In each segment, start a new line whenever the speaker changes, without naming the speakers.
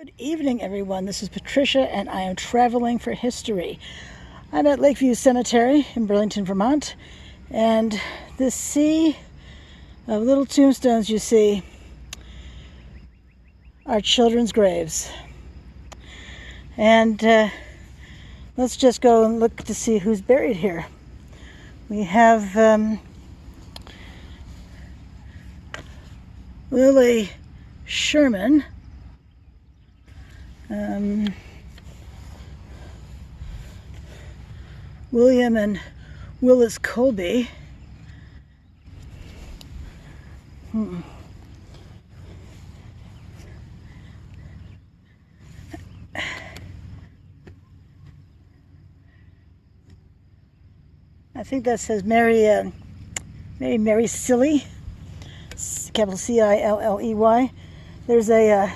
Good evening, everyone. This is Patricia, and I am traveling for history. I'm at Lakeview Cemetery in Burlington, Vermont, and this sea of little tombstones you see are children's graves. And let's just go and look to see who's buried here. We have Lily Sherman, William and Willis Colby, I think that says Mary Cilley, capital C-I-L-L-E-Y. There's a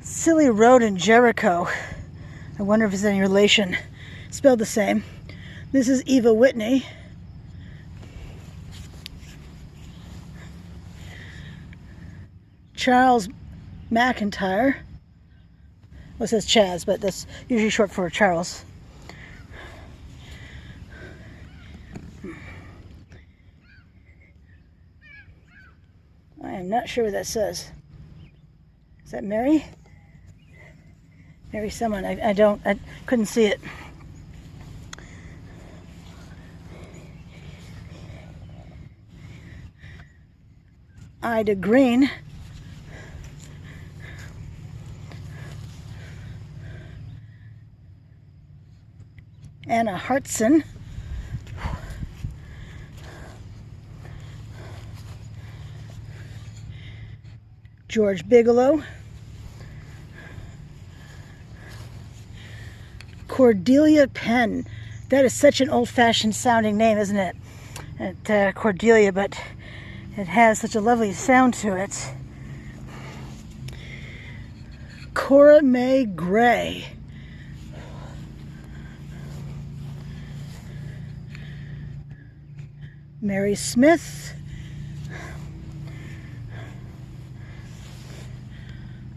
Silly Road in Jericho. I wonder if it's any relation. Spelled the same. This is Eva Whitney. Charles McIntyre. Well, it says Chaz, but that's usually short for Charles. I am not sure what that says. Is that Mary? Mary someone. I couldn't see it. Ida Green. Anna Hartson. George Bigelow. Cordelia Penn. That is such an old-fashioned sounding name, isn't it? Cordelia, but it has such a lovely sound to it. Cora Mae Gray. Mary Smith.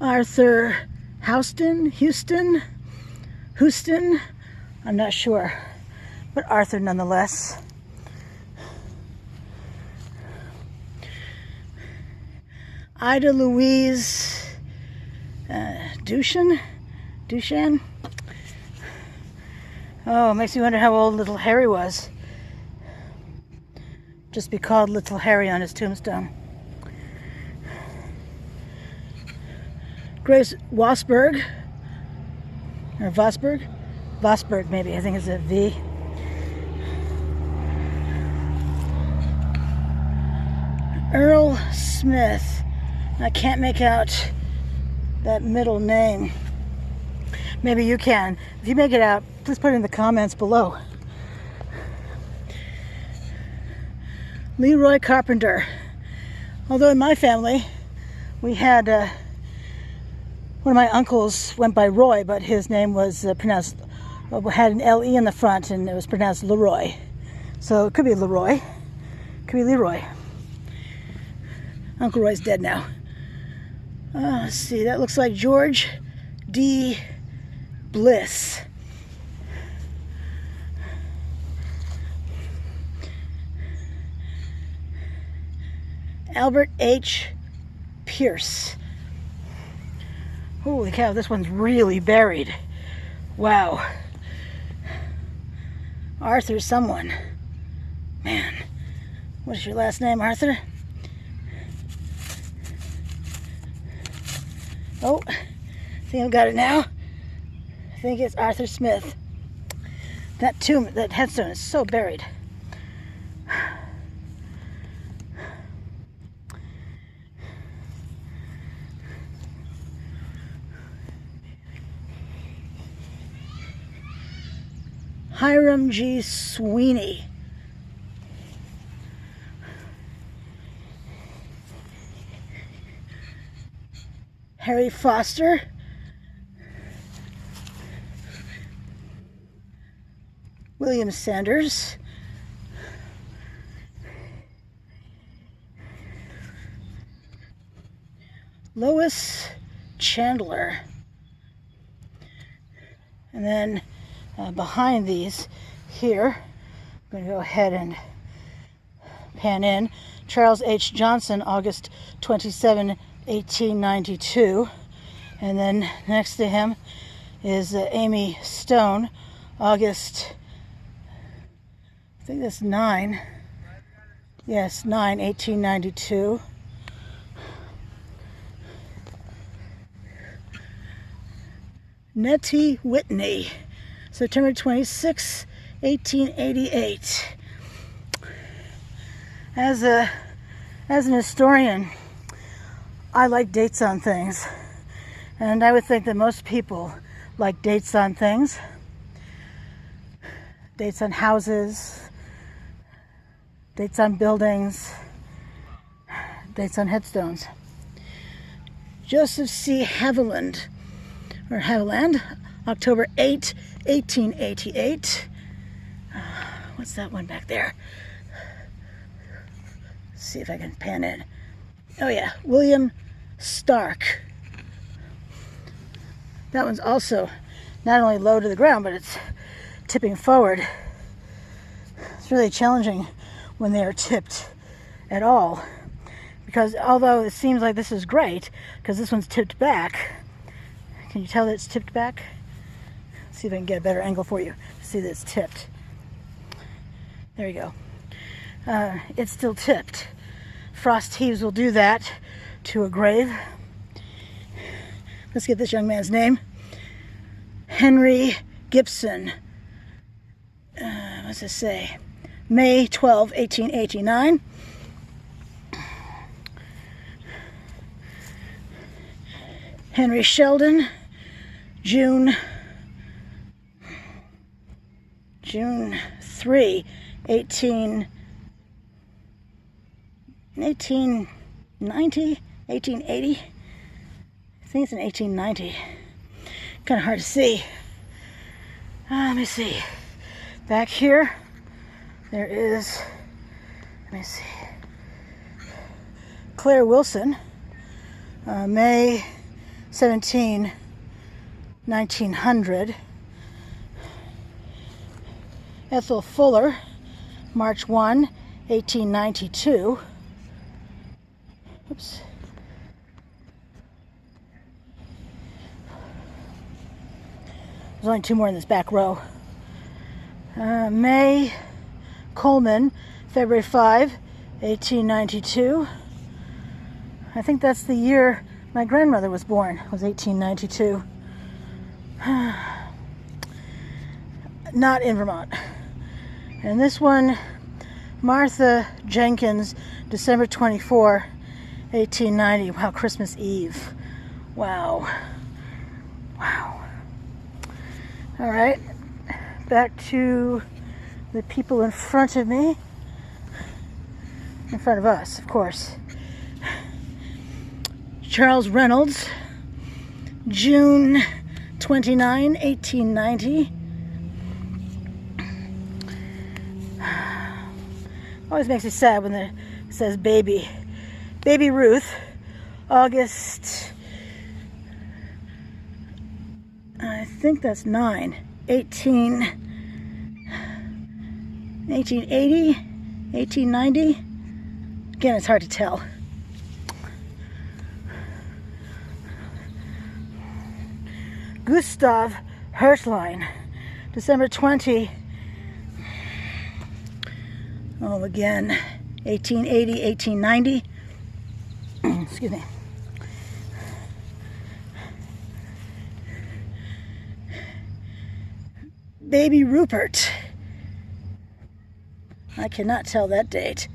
Arthur Houston, I'm not sure, but Arthur nonetheless. Ida Louise Dushan. Oh, it makes me wonder how old little Harry was. Just be called Little Harry on his tombstone. Grace Vosburg, or Vosburg maybe, I think it's a V. Earl Smith, I can't make out that middle name. Maybe you can. If you make it out, please put it in the comments below. Leroy Carpenter. Although in my family, we had one of my uncles went by Roy, but his name was pronounced, had an L-E in the front, and it was pronounced Leroy. So it could be Leroy. Could be Leroy. Uncle Roy's dead now. Let's see, that looks like George D. Bliss. Albert H. Pierce. Holy cow, this one's really buried. Wow. Arthur someone. Man, what is your last name, Arthur? Oh, I think I've got it now. I think it's Arthur Smith. That tomb, that headstone is so buried. Hiram G. Sweeney. Harry Foster. William Sanders. Lois Chandler. And then behind these here, I'm going to go ahead and pan in. Charles H. Johnson, August 27, 1892. And then next to him is Amy Stone, August, I think that's 9. Yes, 9, 1892. Nettie Whitney, September 26, 1888. As an historian, I like dates on things, and I would think that most people like dates on things, dates on houses, dates on buildings, dates on headstones. Joseph C. Haviland, October 8, 1888. What's that one back there? Let's see if I can pan in. Oh yeah, William Stark. That one's also not only low to the ground, but it's tipping forward. It's really challenging when they are tipped at all, because although it seems like this is great, because this one's tipped back. Can you tell that it's tipped back? Let's see if I can get a better angle for you to see that it's tipped. There you go. It's still tipped. Frost heaves will do that to a grave. Let's get this young man's name. Henry Gibson. What's it say? May 12, 1889. Henry Sheldon, June 3, 1890, 1880. I think it's in 1890. Kind of hard to see. Let me see. Back here, there is, let me see, Claire Wilson, May 17, 1900. Ethel Fuller, March 1, 1892. Oops. There's only 2 more in this back row. May Coleman, February 5, 1892. I think that's the year my grandmother was born, was 1892. Not in Vermont. And this one, Martha Jenkins, December 24, 1890. Wow, Christmas Eve. Wow. Wow. All right, back to the people in front of me. In front of us, of course. Charles Reynolds, June 29, 1890. Always makes me sad when it says baby. Baby Ruth, August, I think that's 9, 1880, 1890. Again, it's hard to tell. Gustav Hirschlein, December 20. Oh, again, 1880, 1890. Excuse me. Baby Rupert. I cannot tell that date.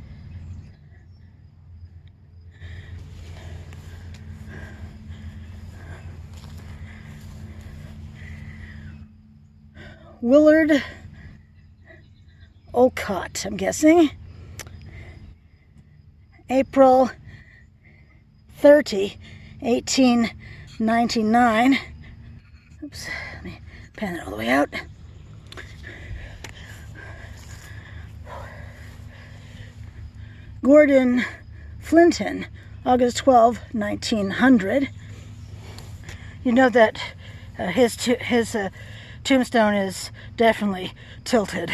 Willard Olcott, I'm guessing. April 30, 1899. Oops, let me pan it all the way out. Gordon Flinton, August 12, 1900. You know that his tombstone is definitely tilted.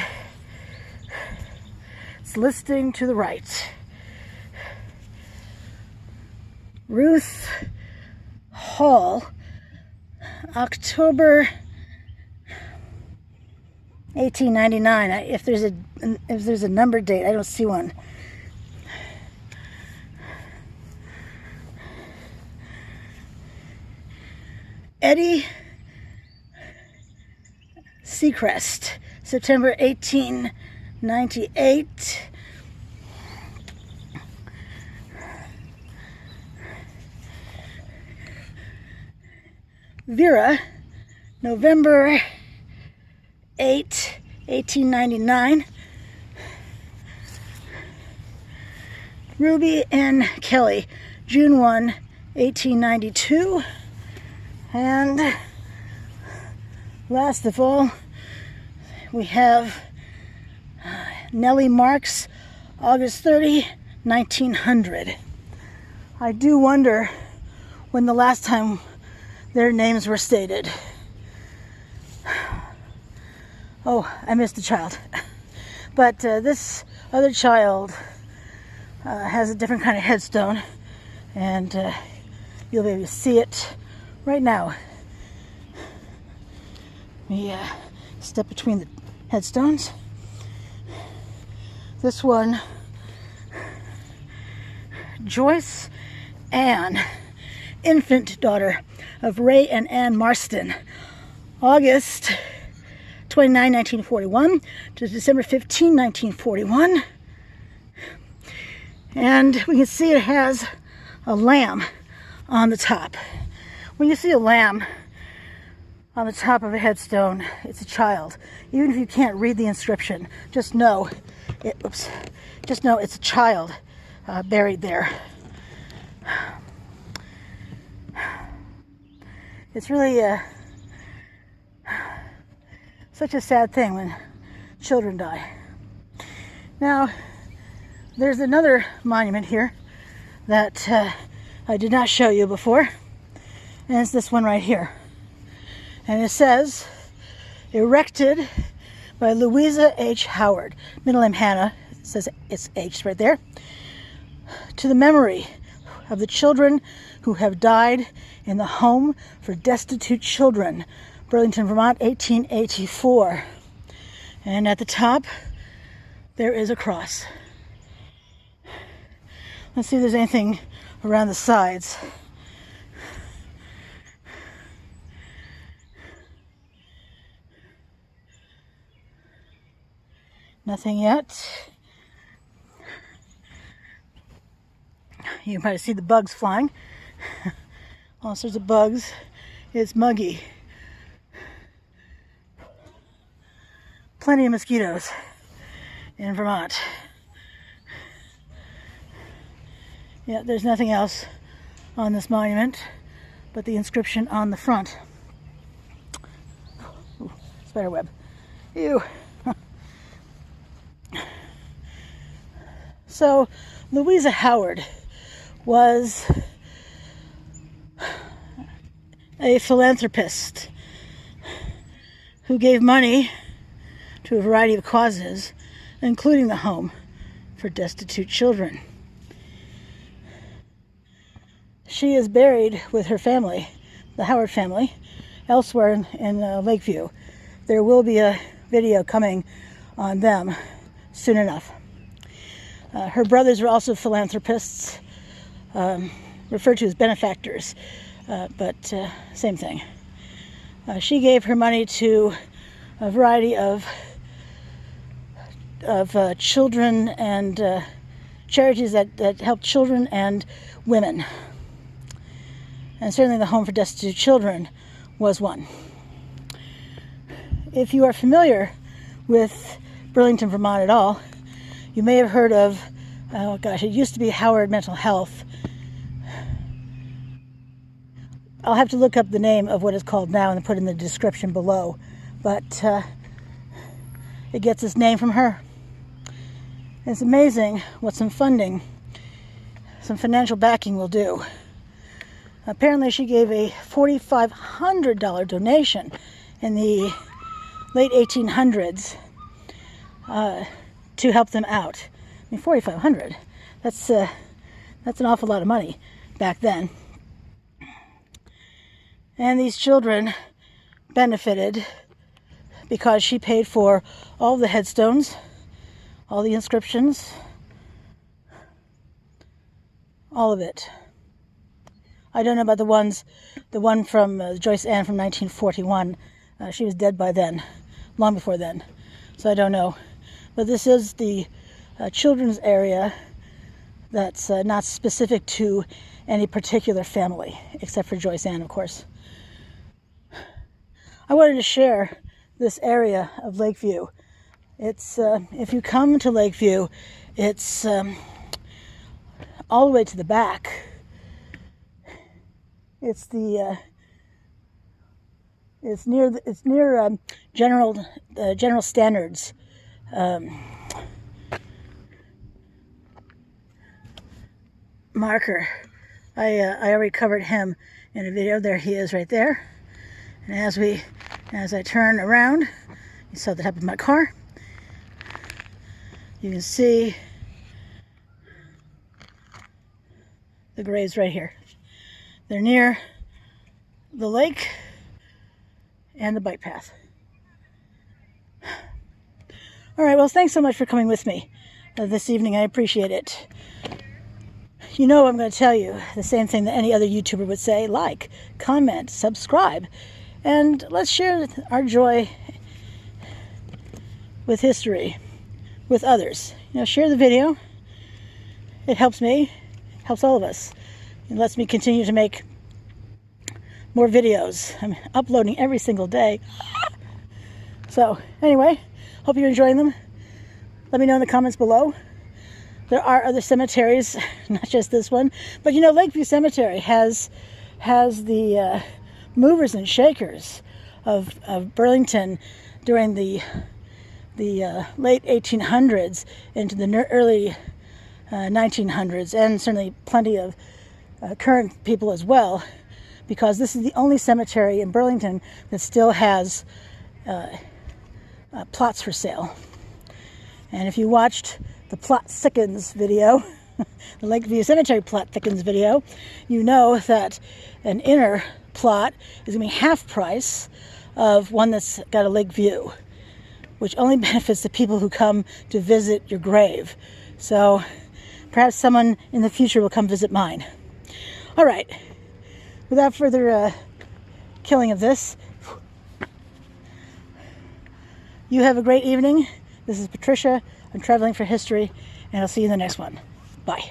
It's listing to the right. Ruth Hall, October 1899. If there's a number date, I don't see one. Eddie Seacrest, September 1898. Vera, November 8, 1899. Ruby N. Kelly, June 1, 1892. And last of all, we have Nelly Marks, August 30, 1900. I do wonder when the last time their names were stated. Oh, I missed a child. But this other child has a different kind of headstone, and you'll be able to see it right now. Let me step between the headstones. This one, Joyce Ann, infant daughter of Ray and Ann Marston, August 29, 1941 to December 15, 1941. And we can see it has a lamb on the top. When you see a lamb on the top of a headstone, it's a child. Even if you can't read the inscription, just know it's a child buried there. It's really such a sad thing when children die. Now, there's another monument here that I did not show you before, and it's this one right here. And it says, erected by Louisa H. Howard, middle name Hannah, it says it's H right there, to the memory of the children who have died in the Home for Destitute Children, Burlington, Vermont, 1884. And at the top, there is a cross. Let's see if there's anything around the sides. Nothing yet. You can probably see the bugs flying. All sorts of bugs. It's muggy. Plenty of mosquitoes in Vermont. Yeah, there's nothing else on this monument but the inscription on the front. Ooh, spider web. Ew. So, Louisa Howard was a philanthropist who gave money to a variety of causes, including the Home for Destitute Children. She is buried with her family, the Howard family, elsewhere in Lakeview. There will be a video coming on them soon enough. Her brothers were also philanthropists, referred to as benefactors, but same thing. She gave her money to a variety of children and charities that help children and women. And certainly the Home for Destitute Children was one. If you are familiar with Burlington, Vermont at all, you may have heard of, oh gosh, it used to be Howard Mental Health. I'll have to look up the name of what it's called now and put in the description below. But it gets its name from her. It's amazing what some funding, some financial backing will do. Apparently she gave a $4,500 donation in the late 1800s to help them out. I mean, $4,500. That's an awful lot of money back then. And these children benefited because she paid for all the headstones, all the inscriptions, all of it. I don't know about the one from Joyce Ann from 1941. She was dead by then, long before then, so I don't know. But this is the children's area that's not specific to any particular family, except for Joyce Ann, of course. I wanted to share this area of Lakeview. It's if you come to Lakeview, it's all the way to the back. It's near General Standards. Marker. I already covered him in a video. There he is right there. And as I turn around, you saw the top of my car. You can see the graves right here. They're near the lake and the bike path. All right, well, thanks so much for coming with me this evening. I appreciate it. You know I'm going to tell you the same thing that any other YouTuber would say. Like, comment, subscribe, and let's share our joy with history with others. You know, share the video. It helps me, helps all of us. It lets me continue to make more videos. I'm uploading every single day. So anyway, hope you're enjoying them. Let me know in the comments below. There are other cemeteries, not just this one. But you know, Lakeview Cemetery has the movers and shakers of Burlington during the late 1800s into the early 1900s, and certainly plenty of current people as well, because this is the only cemetery in Burlington that still has plots for sale. And if you watched the plot thickens video, the Lakeview Cemetery plot thickens video, you know that an inner plot is going to be half price of one that's got a lake view, which only benefits the people who come to visit your grave. So perhaps someone in the future will come visit mine. All right, without further killing of this, you have a great evening. This is Patricia. I'm traveling for history, and I'll see you in the next one. Bye.